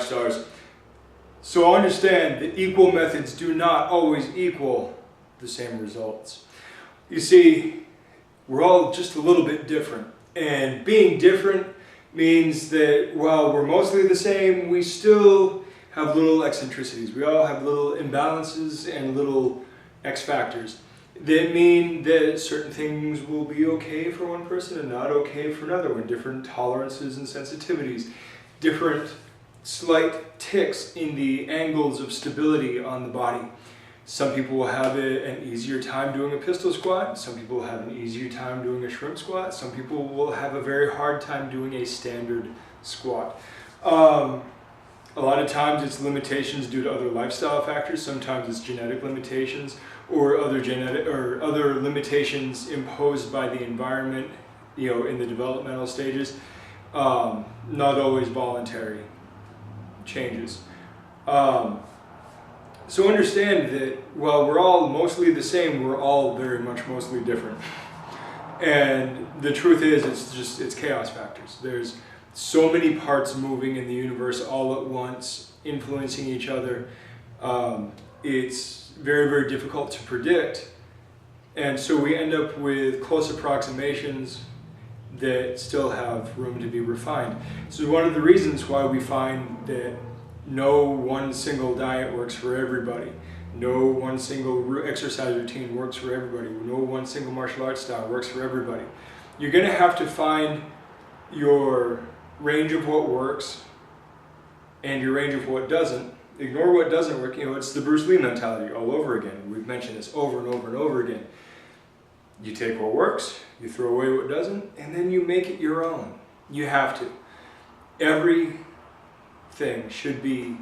stars. So understand that equal methods do not always equal the same results. You see, we're all just a little bit different. And being different means that while we're mostly the same, we still have little eccentricities. We all have little imbalances and little X factors that mean that certain things will be okay for one person and not okay for another one. Different tolerances and sensitivities, different slight ticks in the angles of stability on the body. Some people will have an easier time doing a pistol squat. Some people will have an easier time doing a shrimp squat. Some people will have a very hard time doing a standard squat. A lot of times it's limitations due to other lifestyle factors. Sometimes it's genetic limitations or other limitations imposed by the environment, in the developmental stages. Not always voluntary changes. So understand that while we're all mostly the same, we're all very much mostly different. And the truth is, it's chaos factors. There's so many parts moving in the universe all at once, influencing each other. It's very, very difficult to predict. And so we end up with close approximations that still have room to be refined. So one of the reasons why we find that no one single diet works for everybody, no one single exercise routine works for everybody, no one single martial arts style works for everybody. You're going to have to find your range of what works and your range of what doesn't. Ignore what doesn't work. It's the Bruce Lee mentality all over again. We've mentioned this over and over and over again. You take what works, you throw away what doesn't, and then you make it your own. You have to. Everything should be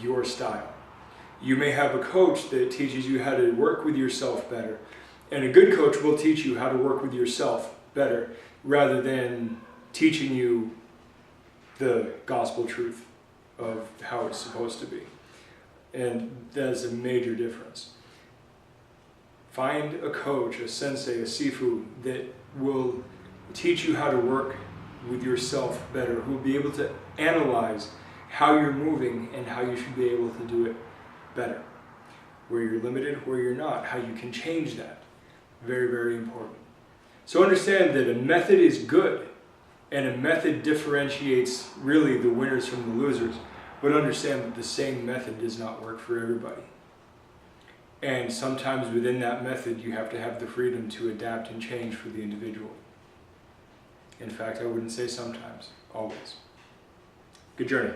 your style. You may have a coach that teaches you how to work with yourself better, and a good coach will teach you how to work with yourself better rather than teaching you the gospel truth of how it's supposed to be. And that's a major difference. Find a coach, a sensei, a sifu that will teach you how to work with yourself better, who will be able to analyze how you're moving and how you should be able to do it better. Where you're limited, where you're not, how you can change that. Very, very important. So understand that a method is good, and a method differentiates really the winners from the losers, but understand that the same method does not work for everybody. And sometimes within that method you have to have the freedom to adapt and change for the individual. In fact, I wouldn't say sometimes, always. Good journey.